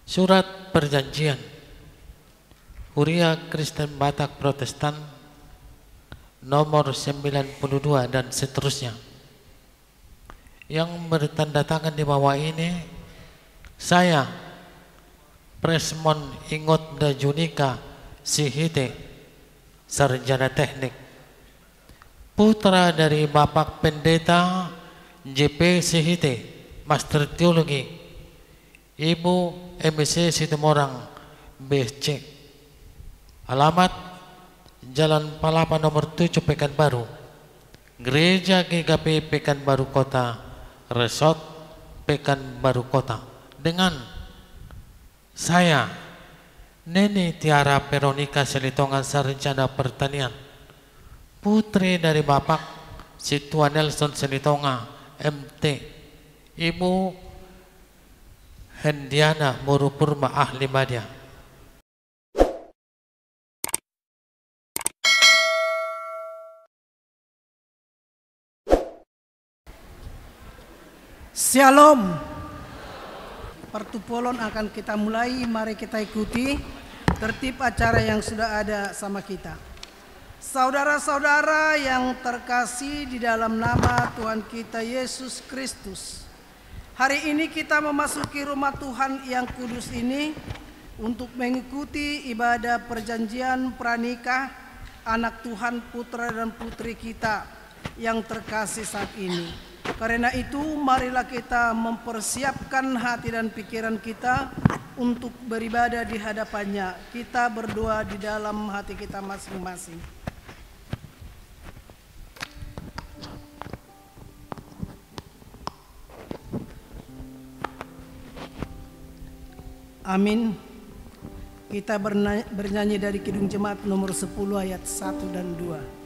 Surat Perjanjian Huria Kristen Batak Protestan nomor 92 dan seterusnya, yang bertanda tangan di bawah ini. Saya Presmon Ingot Dajunika Sihite, sarjana teknik, putra dari Bapak Pendeta JP Sihite, Master Teologi, Ibu MSc Situmorang BSC. Alamat Jalan Palapa nomor 7 Pekanbaru, Gereja GKP Pekanbaru Kota, Resort Pekanbaru Kota. Dengan saya Neni Tiara Veronica Selitongan, sarjana pertanian, putri dari Bapak Situa Nelson Selitonga MT, Ibu Hendiana Murupurma ahli media. Shalom. Pertupolon akan kita mulai. Mari kita ikuti tertib acara yang sudah ada sama kita. Saudara-saudara yang terkasih di dalam nama Tuhan kita Yesus Kristus, hari ini kita memasuki rumah Tuhan yang kudus ini untuk mengikuti ibadah perjanjian pranikah anak Tuhan, putra dan putri kita yang terkasih saat ini. Karena itu marilah kita mempersiapkan hati dan pikiran kita untuk beribadah di hadapannya. Kita berdoa di dalam hati kita masing-masing. Amin. Kita bernyanyi dari Kidung Jemaat nomor 10 ayat 1 dan 2.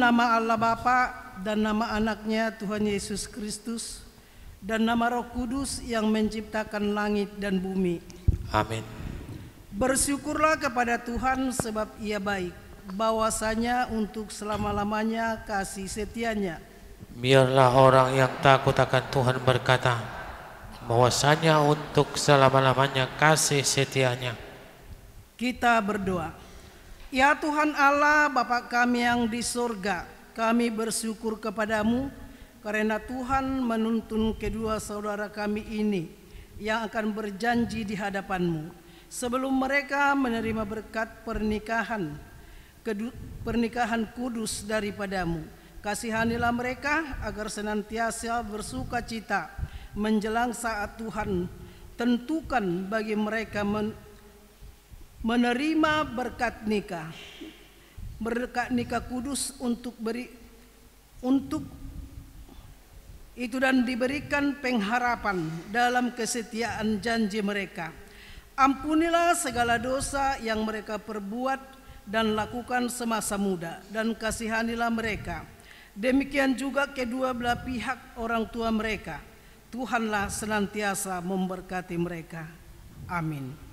Nama Allah Bapa dan nama anaknya Tuhan Yesus Kristus dan nama Roh Kudus yang menciptakan langit dan bumi. Amin. Bersyukurlah kepada Tuhan sebab Ia baik, bahwasanya untuk selama-lamanya kasih setianya. Biarlah orang yang takut akan Tuhan berkata, bahwasanya untuk selama-lamanya kasih setianya. Kita berdoa. Ya Tuhan Allah, Bapa kami yang di surga, kami bersyukur kepadamu karena Tuhan menuntun kedua saudara kami ini yang akan berjanji di hadapanmu sebelum mereka menerima berkat pernikahan kudus daripadamu. Kasihanilah mereka agar senantiasa bersuka cita menjelang saat Tuhan tentukan bagi mereka menerima berkat nikah kudus untuk itu dan diberikan pengharapan dalam kesetiaan janji mereka. Ampunilah segala dosa yang mereka perbuat dan lakukan semasa muda, dan kasihanilah mereka. Demikian juga kedua belah pihak orang tua mereka. Tuhanlah senantiasa memberkati mereka. Amin.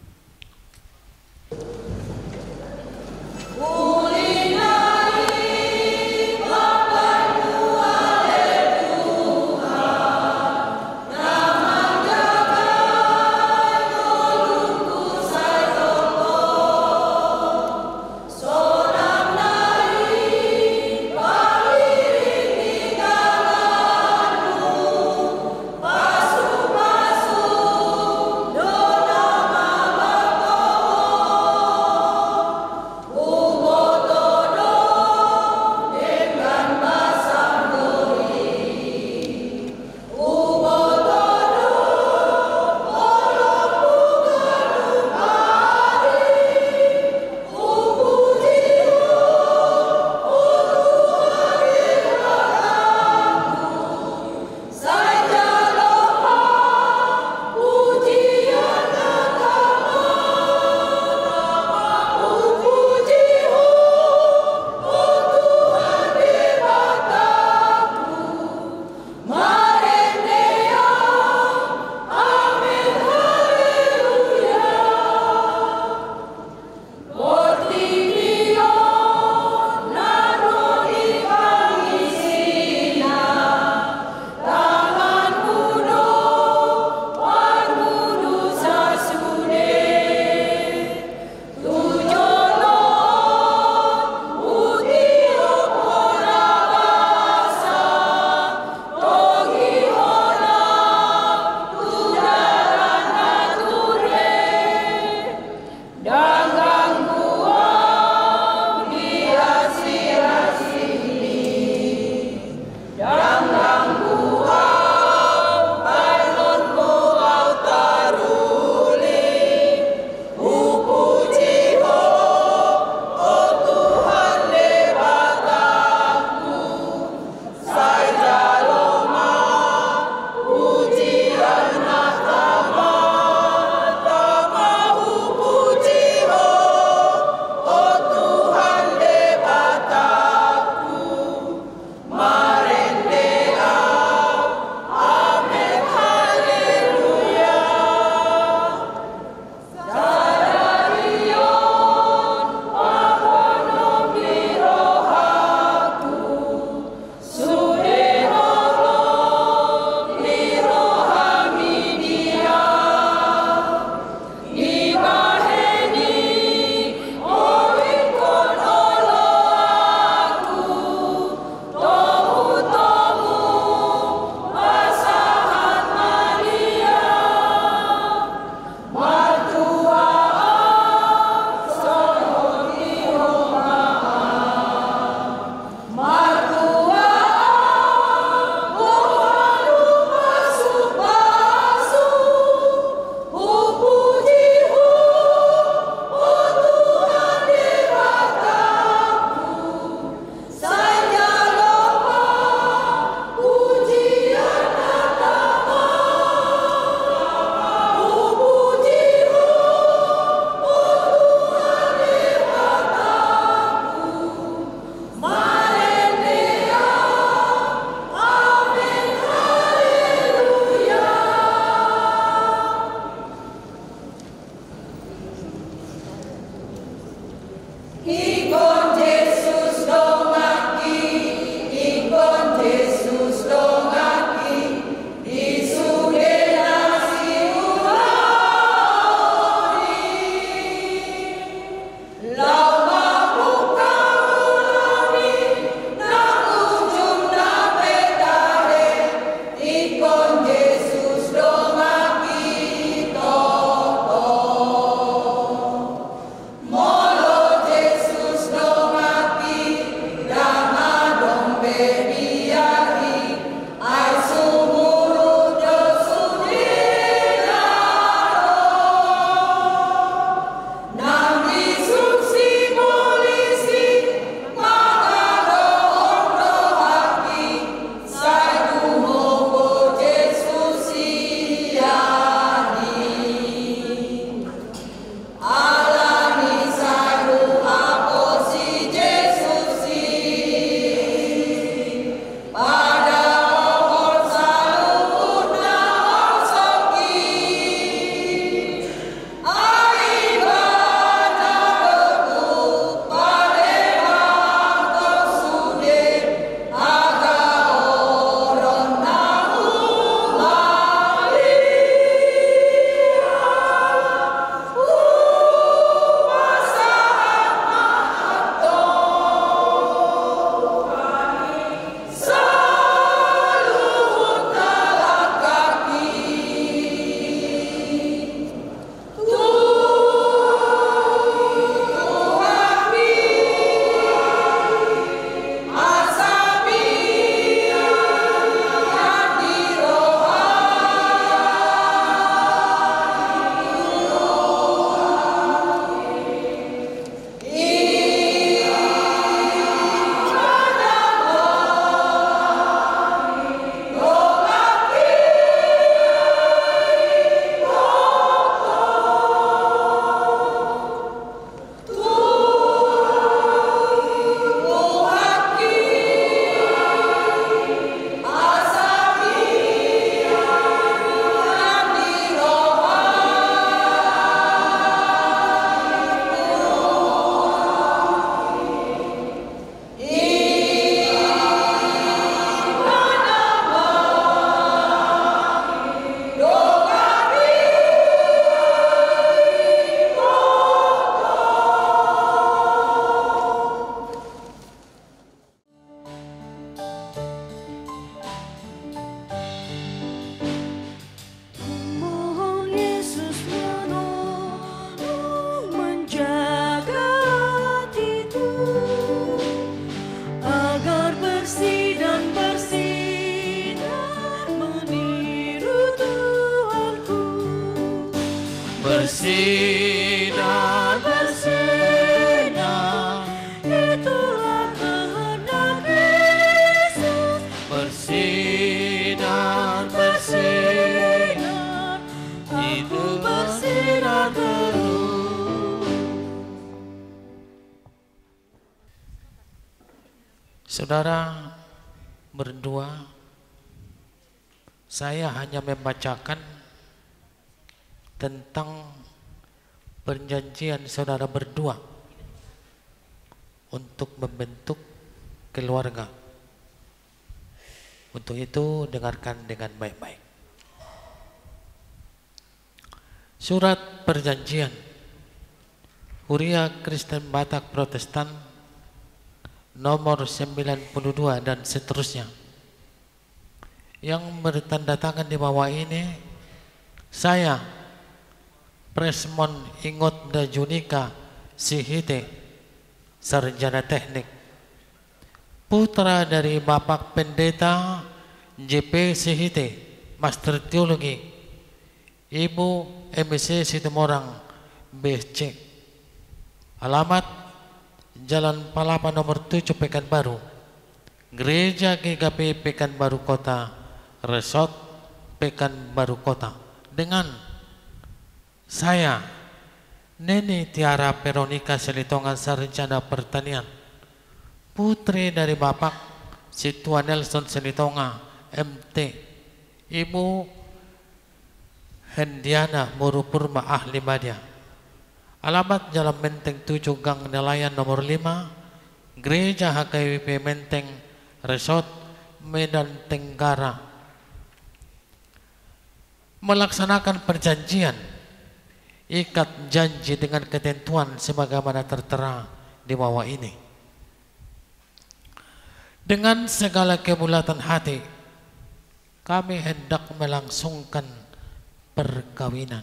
bersinar, bersinar, itulah kehendak Yesus. bersinar, bersinar, Aku bersinar terus. Saudara berdua, saya hanya membacakan tentang perjanjian saudara berdua untuk membentuk keluarga. Untuk itu dengarkan dengan baik-baik. Surat perjanjian Huria Kristen Batak Protestan nomor 92 dan seterusnya, yang bertanda tangan di bawah ini saya, Presmon Ingot Dajunika Sihite, sarjana teknik, putra dari Bapak Pendeta JP Sihite, Master Teologi, Ibu MSc Situmorang BSc, alamat Jalan Palapa nomor 7 Pekanbaru, Gereja GKP Pekanbaru Kota, Resort Pekanbaru Kota, dengan saya Neni Tiara Veronica Selitongan, sarjana pertanian, putri dari Bapak Situa Nelson Selitonga MT, Ibu Hendiana Murupurma ahli media, alamat Jalan Menteng 7 Gang Nelayan nomor 5, Gereja HKWP Menteng Resort Medan Tenggara, melaksanakan perjanjian ikat janji dengan ketentuan sebagaimana tertera di bawah ini. Dengan segala kebulatan hati kami hendak melangsungkan perkawinan.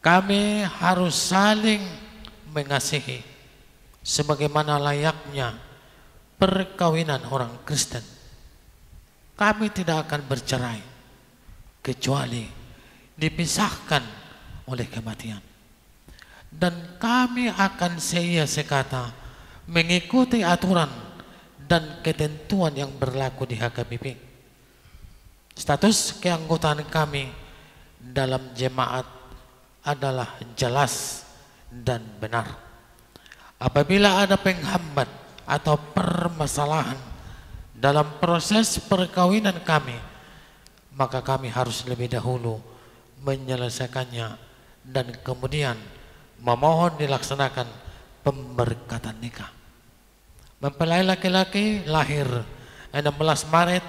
Kami harus saling mengasihi sebagaimana layaknya perkawinan orang Kristen. Kami tidak akan bercerai kecuali dipisahkan oleh kematian, dan kami akan seia sekata mengikuti aturan dan ketentuan yang berlaku di HKBP. Status keanggotaan kami dalam jemaat adalah jelas dan benar. Apabila ada penghambat atau permasalahan dalam proses perkawinan kami, maka kami harus lebih dahulu menyelesaikannya dan kemudian memohon dilaksanakan pemberkatan nikah. Mempelai laki-laki lahir 16 Maret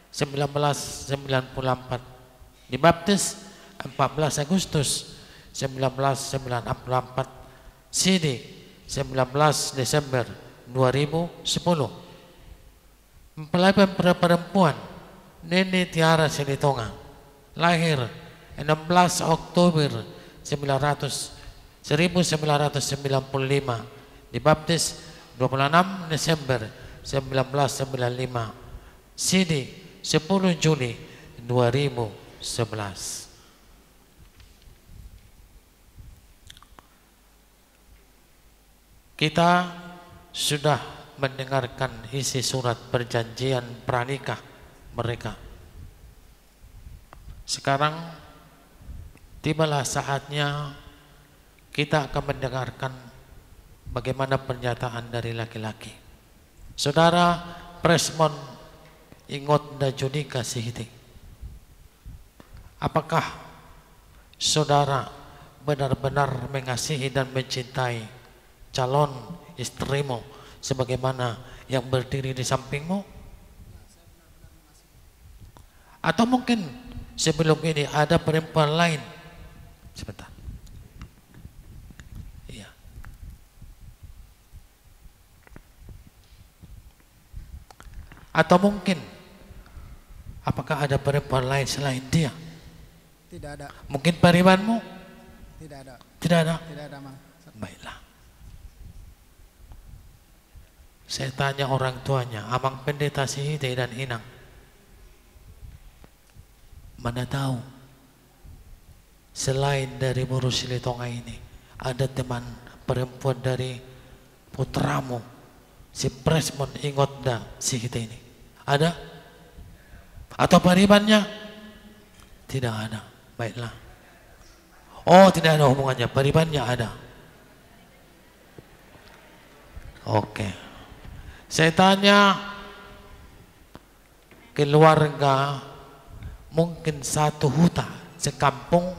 1994, dibaptis 14 Agustus 1994, CD 19 Desember 2010. Mempelai perempuan Neni Tiara Selitonga lahir 16 Oktober 1995, dibaptis 26 Desember 1995, CD 10 Juli 2011. Kita sudah mendengarkan isi surat perjanjian pranikah mereka. Sekarang tibalah saatnya kita akan mendengarkan bagaimana pernyataan dari laki-laki. Saudara Presmon Ingot Dajunika Sihite, apakah saudara benar-benar mengasihi dan mencintai calon istrimu sebagaimana yang berdiri di sampingmu? Atau mungkin sebelum ini ada perempuan lain? Sebentar. Iya. Atau mungkin apakah ada perempuan lain selain dia? Tidak ada. Mungkin pariwanmu? Tidak ada. Tidak ada. Tidak ada, Mang. Baiklah. Saya tanya orang tuanya, Amang Pendeta Sihite dan Inang, mana tahu selain dari Muru Silitonga ini, ada teman perempuan dari putramu, si Presmon Ingotda Sihite ini? Ada? Atau paribannya? Tidak ada. Baiklah. Oh, tidak ada hubungannya. Paribannya ada. Oke. Saya tanya keluarga mungkin satu huta, sekampung,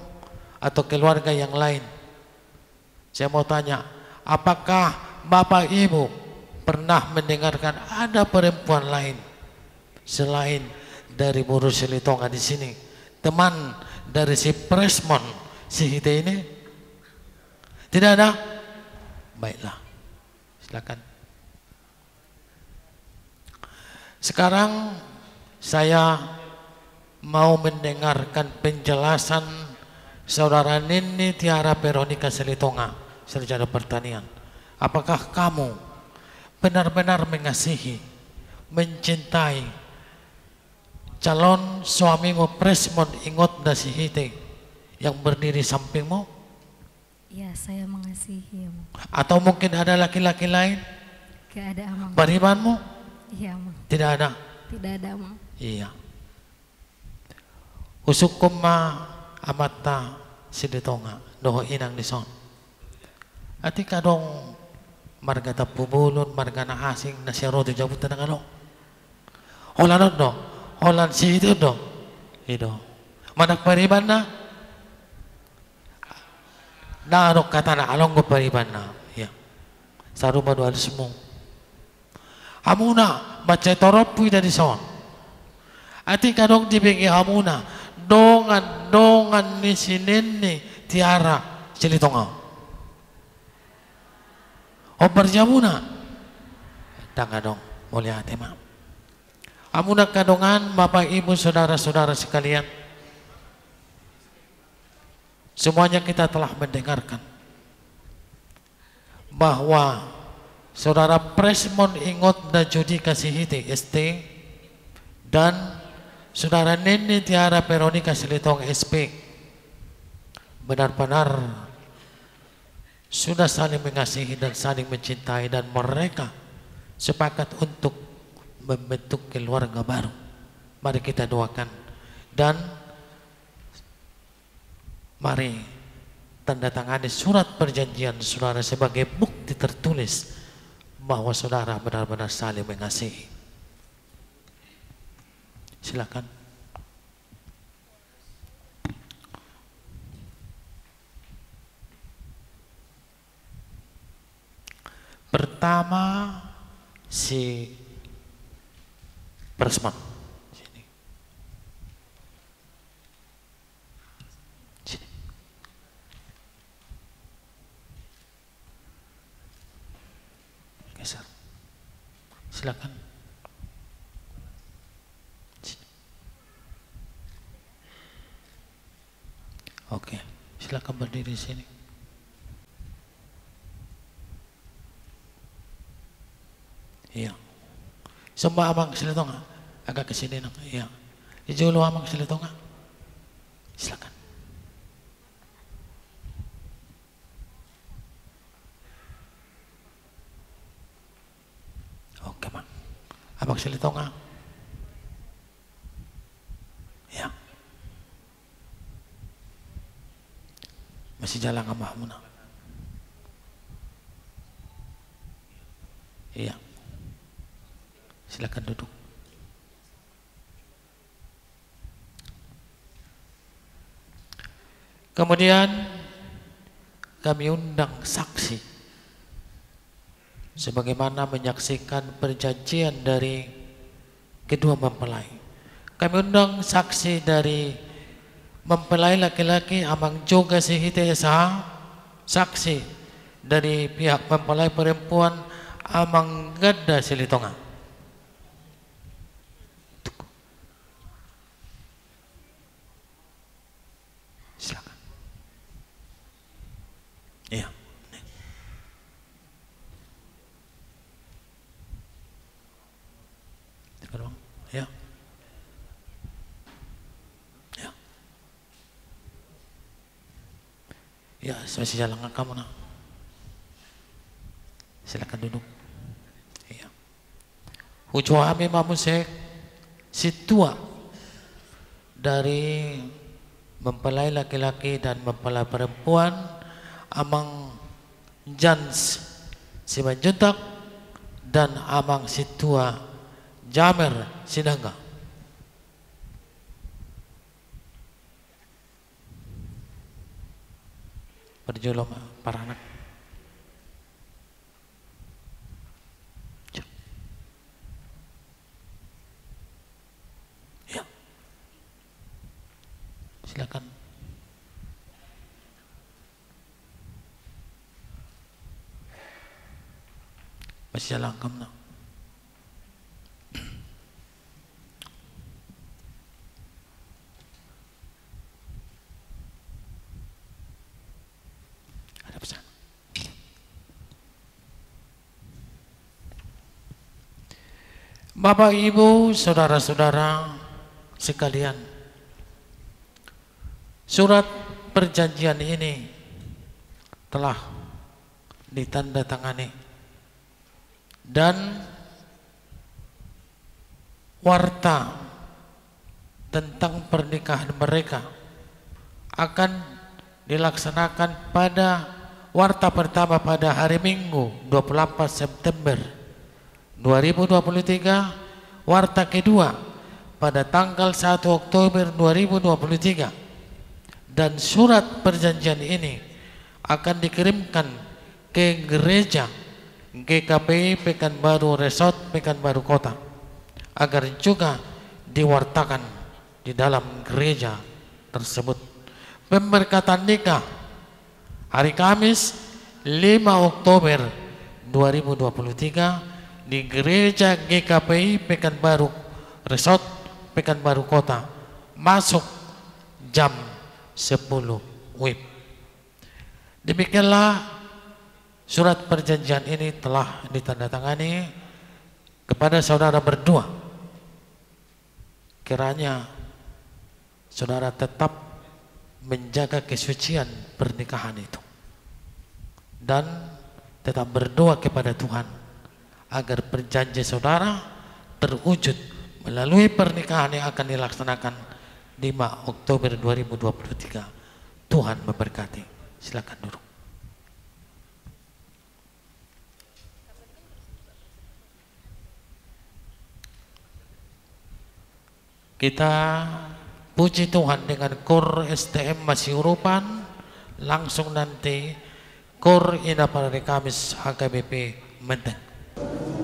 atau keluarga yang lain. Saya mau tanya, apakah Bapak Ibu pernah mendengarkan ada perempuan lain selain dari Muru Silitonga di sini, teman dari si Presmon Sihite ini? Tidak ada? Baiklah, silakan. Sekarang saya mau mendengarkan penjelasan Saudara Nini Tiara Veronica Silitonga, sarjana pertanian. Apakah kamu benar-benar mengasihi, mencintai calon suamimu Presmon Ingotda Sihite yang berdiri sampingmu? Ya, saya mengasihi, Amang. Atau mungkin ada laki-laki lain? Gak ada, Amang. Paribanmu? Iya, Amang. Tidak ada? Tidak ada, Amang. Iya. Usukuma amata Silitonga doho inang dison. Atika dong marga tapubulon, marga na asing na siya rodo jabutan ng ano. Holan do, holan si ito do. Ito. Manak pariban na. Naanok kata na along ko pariban na. Yeah. Sa rumah do alis mo. Hamuna, macay toropoy na dison. Atika dong dibigi hamuna. Dongan ni si Nini Tiara Silitonga. O berjamuna. Tanga dong, mulia hati ma. Amuna kadongan Bapak Ibu saudara-saudara sekalian. Semuanya kita telah mendengarkan bahwa Saudara Presmon Ingotda Judika Sihite ST dan Saudara Nini Tiara Veronica Silitonga SP benar-benar sudah saling mengasihi dan saling mencintai, dan mereka sepakat untuk membentuk keluarga baru. Mari kita doakan dan mari tanda tangani surat perjanjian saudara sebagai bukti tertulis bahwa saudara benar-benar saling mengasihi. Silakan. Pertama si Presmon. Sini. Sini. Geser. Silakan. Oke, silakan berdiri di sini. Iya. Sembah Abang Silitonga, agak ke sini nang. Iya. Ijulu Abang Silitonga. Silakan. Oke, Bang. Abang Silitonga. Ya. Masih jalan sama Muna. Iya. Silakan duduk. Kemudian kami undang saksi sebagaimana menyaksikan perjanjian dari kedua mempelai. Kami undang saksi dari mempelai laki-laki Amang Joga Sihite SH, saksi dari pihak mempelai perempuan Amang Gadda Silitonga. Silakan. Iya. Ya. Ya. Ya, masih jalan kamu nak. Silakan duduk. Ya. Ucuami mamusek situa dari mempelai laki-laki dan mempelai perempuan amang Jans Simanjuntak dan amang situa Jamer Sinangga. Berjulung para anak. Ya. Silakan. Masih jalan kamu nak. Ada pesan. Bapak, Ibu, saudara-saudara sekalian, surat perjanjian ini telah ditandatangani dan warta tentang pernikahan mereka akan dilaksanakan pada warta pertama pada hari Minggu 28 September 2023, warta kedua pada tanggal 1 Oktober 2023, dan surat perjanjian ini akan dikirimkan ke gereja GKPI Pekanbaru Resort Pekanbaru Kota agar juga diwartakan di dalam gereja tersebut. Pemberkatan nikah hari Kamis 5 Oktober 2023 di gereja GKPI Pekanbaru Resort Pekanbaru Kota, masuk jam 10 WIB. Demikianlah surat perjanjian ini telah ditandatangani kepada saudara berdua. Kiranya saudara tetap menjaga kesucian pernikahan itu dan tetap berdoa kepada Tuhan agar perjanjian saudara terwujud melalui pernikahan yang akan dilaksanakan 5 Oktober 2023. Tuhan memberkati. Silakan duduk. Kita puji Tuhan dengan KOR STM Masiurupan, langsung nanti KOR Indah Parade Kamis HKBP Menteng. Semoga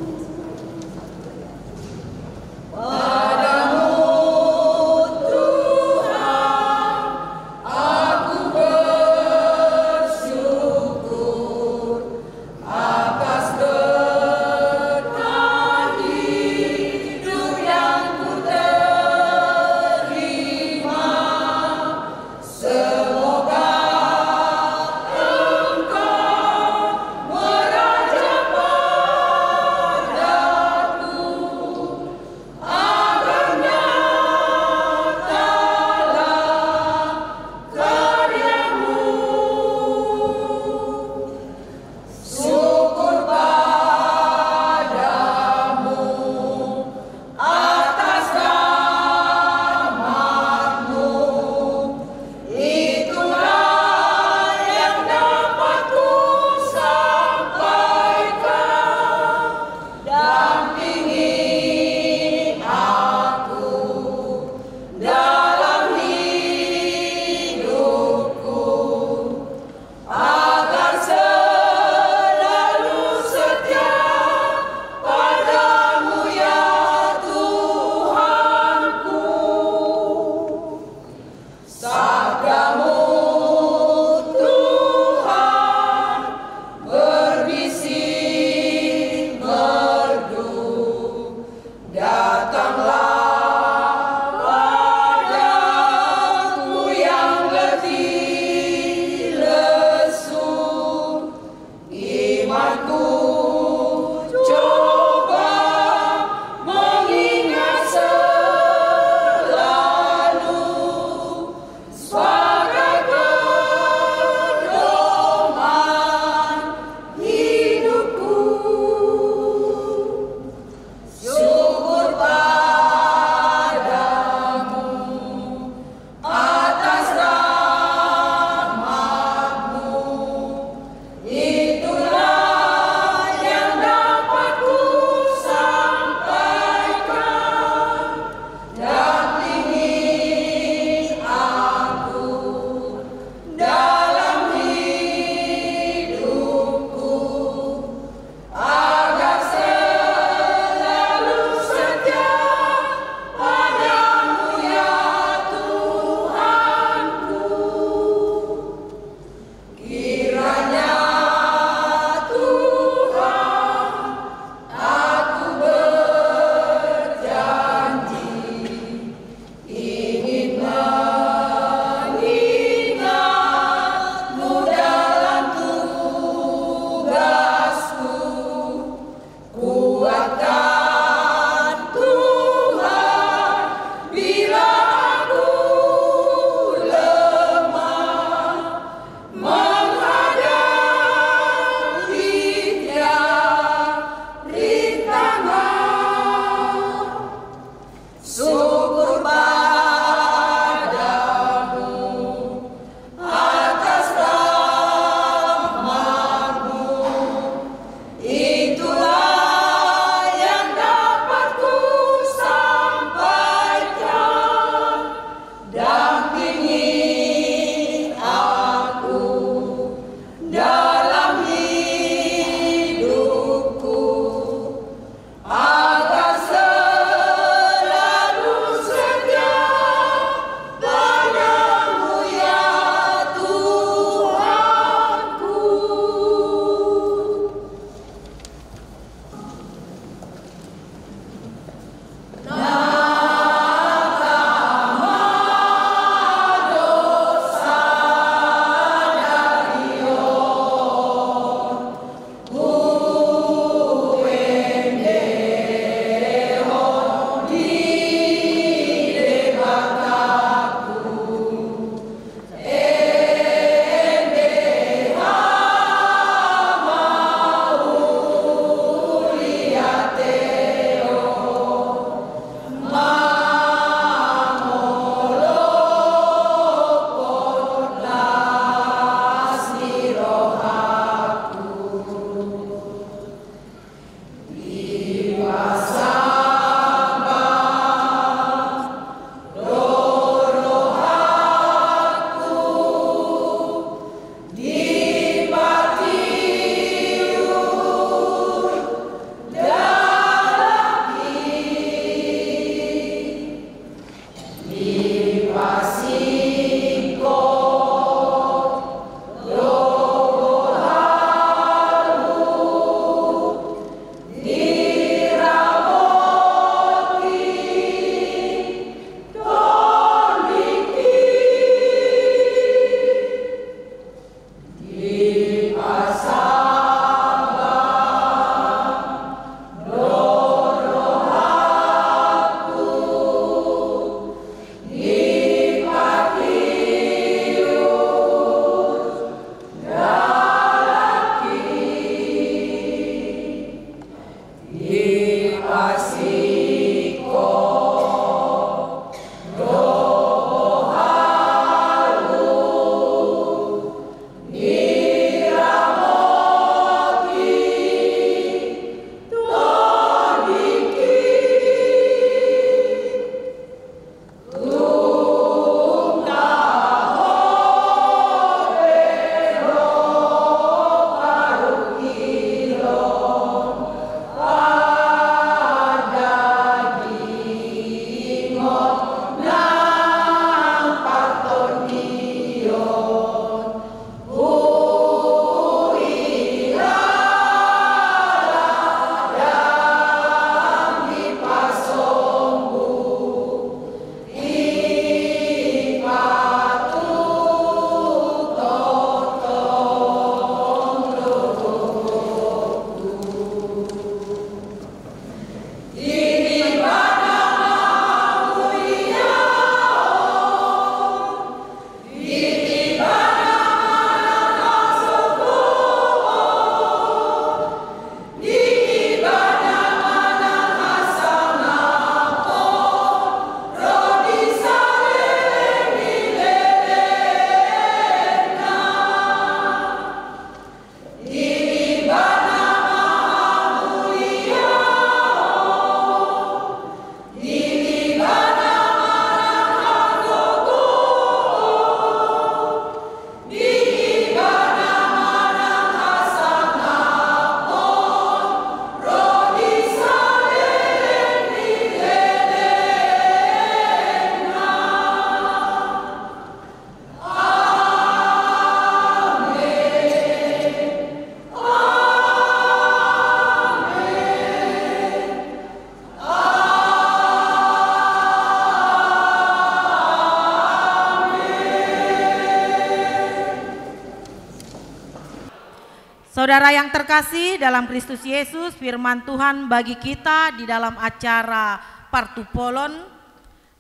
Saudara yang terkasih dalam Kristus Yesus, firman Tuhan bagi kita di dalam acara Partupolon,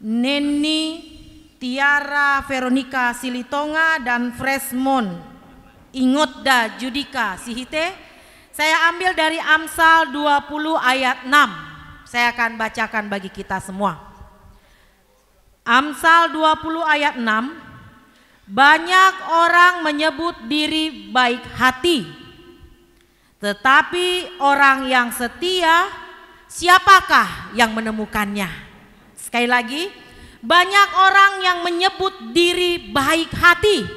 Neni, Tiara, Veronica Silitonga, dan Fresmon Ingotda Judika Sihite. Saya ambil dari Amsal 20 ayat 6. Saya akan bacakan bagi kita semua. Amsal 20 ayat 6. Banyak orang menyebut diri baik hati, tetapi orang yang setia, siapakah yang menemukannya? Sekali lagi, banyak orang yang menyebut diri baik hati,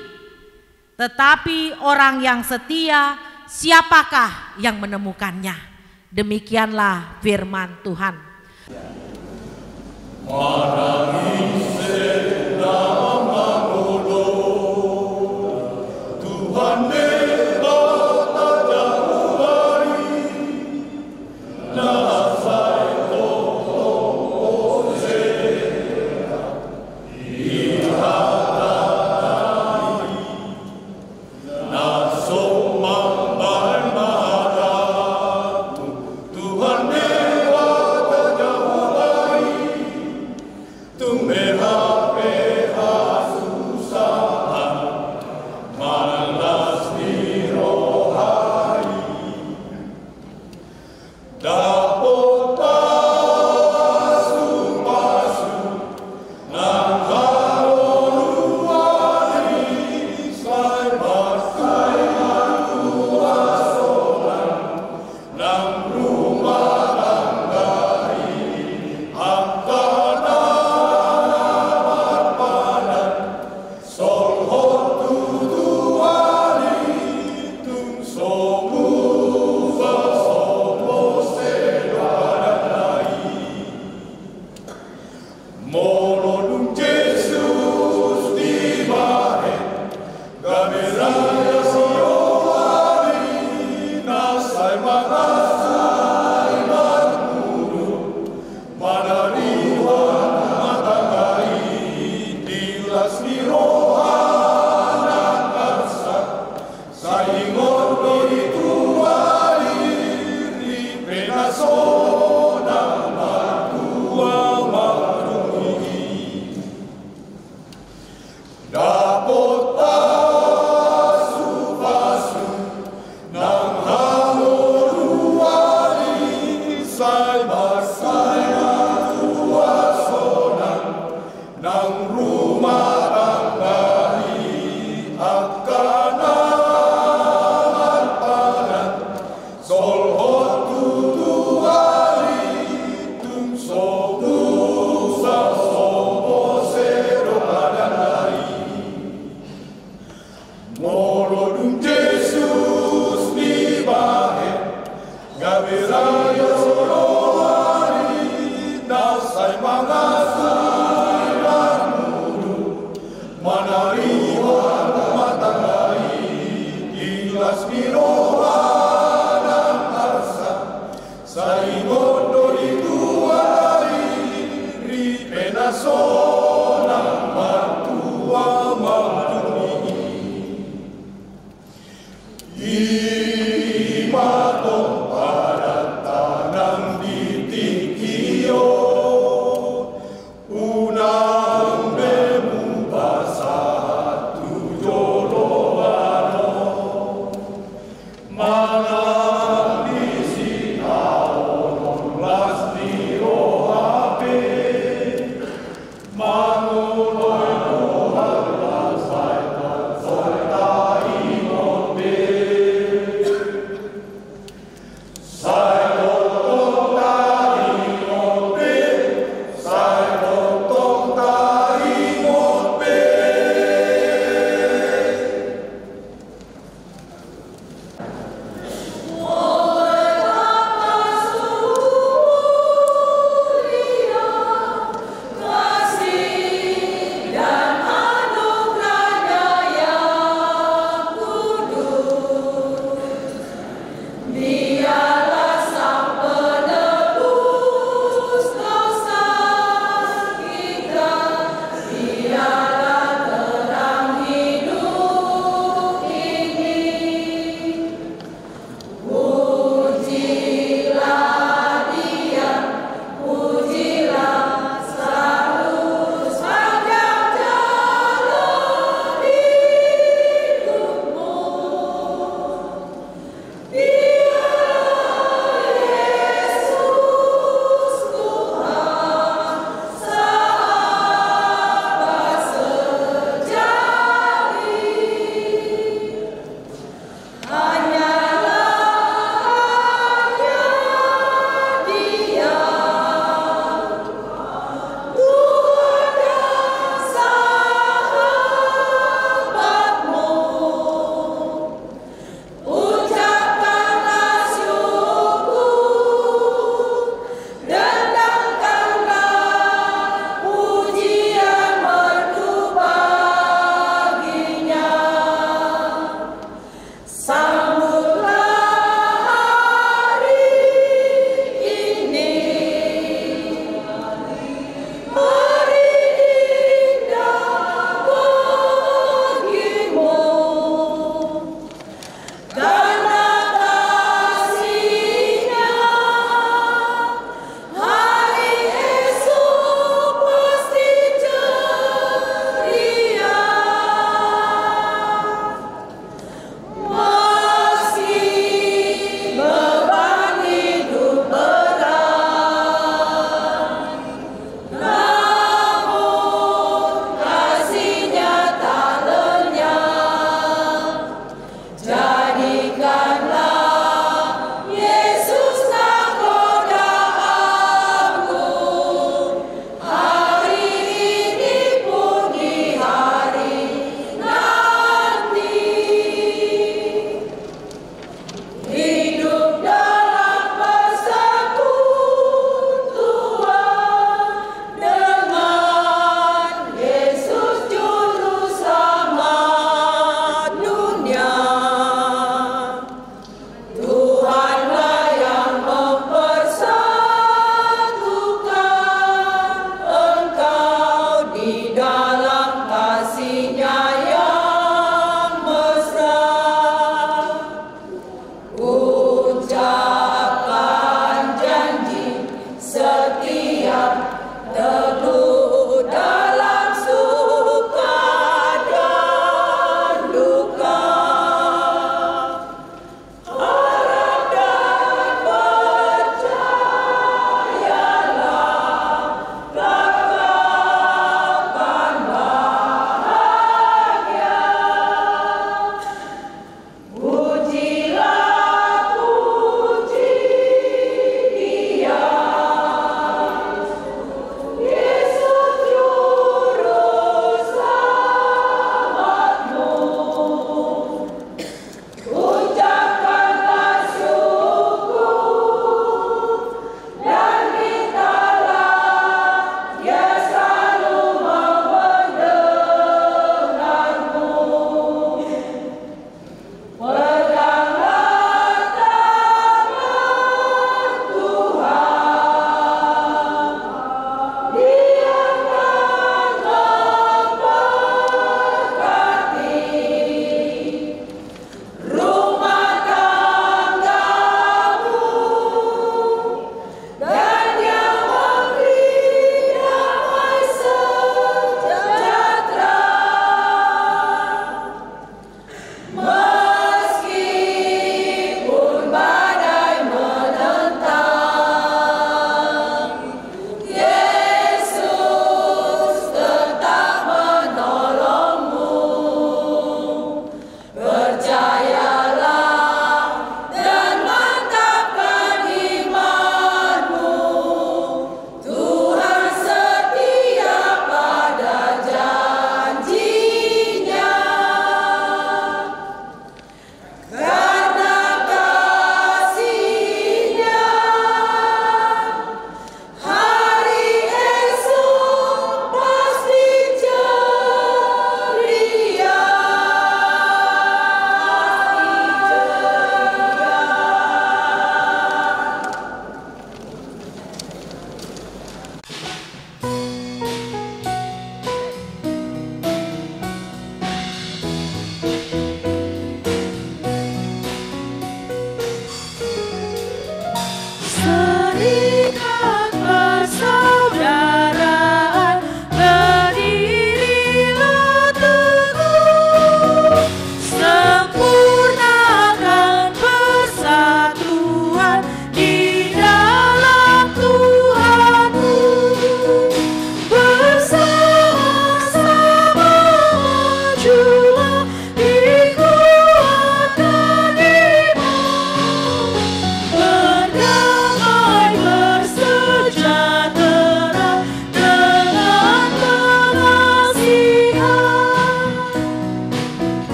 tetapi orang yang setia, siapakah yang menemukannya? Demikianlah firman Tuhan.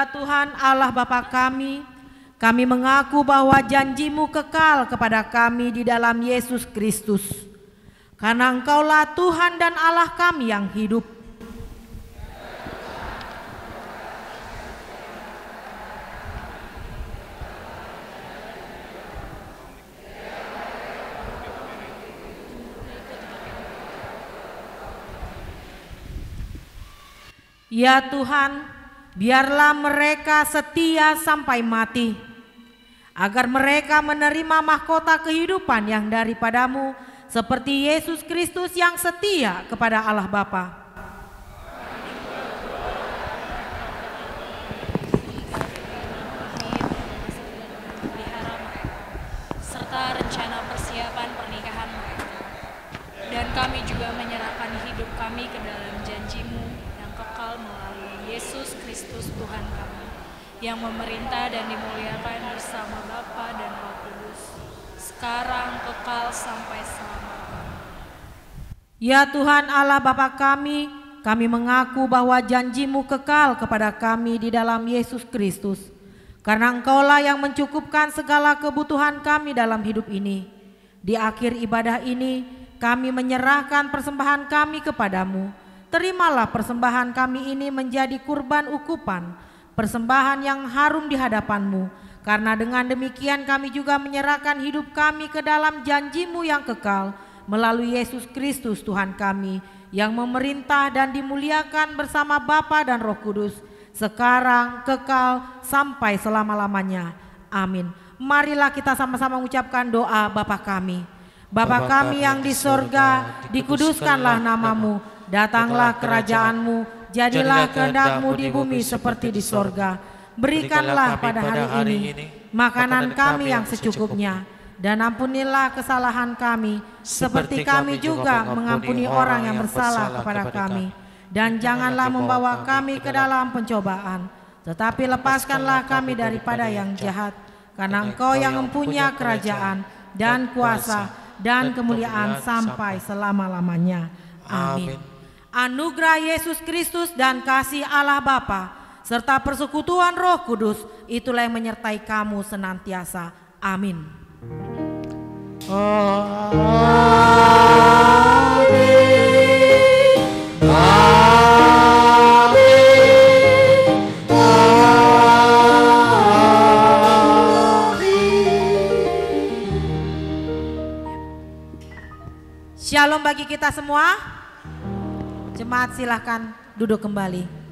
Ya Tuhan Allah Bapa kami mengaku bahwa janji-Mu kekal kepada kami di dalam Yesus Kristus. Karena Engkaulah Tuhan dan Allah kami yang hidup. Ya Tuhan, biarlah mereka setia sampai mati, agar mereka menerima mahkota kehidupan yang daripada-Mu, seperti Yesus Kristus yang setia kepada Allah Bapa. Serta rencana persiapan pernikahan mereka. Dan kami juga menyerahkan hidup kami ke dalam janji-Mu yang kekal melalui Yesus Kristus Tuhan kami, yang memerintah dan dimuliakan bersama Bapa dan Roh Kudus, sekarang kekal sampai selama-lamanya. Ya Tuhan Allah Bapa kami mengaku bahwa janji-Mu kekal kepada kami di dalam Yesus Kristus. Karena Engkaulah yang mencukupkan segala kebutuhan kami dalam hidup ini. Di akhir ibadah ini, kami menyerahkan persembahan kami kepadamu. Terimalah persembahan kami ini menjadi kurban ukupan, persembahan yang harum di hadapan-Mu. Karena dengan demikian kami juga menyerahkan hidup kami ke dalam janji-Mu yang kekal melalui Yesus Kristus Tuhan kami, yang memerintah dan dimuliakan bersama Bapa dan Roh Kudus, sekarang kekal sampai selama-lamanya. Amin. Marilah kita sama-sama mengucapkan doa Bapa kami. Bapa kami yang di sorga, dikuduskanlah nama-Mu, datanglah kerajaan-Mu, jadilah kehendak-Mu di bumi seperti di sorga. Berikanlah pada hari ini makanan kami yang secukupnya, dan ampunilah kesalahan kami, seperti kami juga mengampuni orang yang bersalah kepada kami. Dan janganlah membawa kami ke dalam pencobaan, tetapi lepaskanlah kami daripada yang jahat. Karena Engkau yang mempunyai kerajaan dan kuasa dan kemuliaan sampai selama-lamanya. Amin. Anugerah Yesus Kristus dan kasih Allah Bapa serta persekutuan Roh Kudus, itulah yang menyertai kamu senantiasa. Amin. Shalom bagi kita semua. Jemaat silahkan duduk kembali.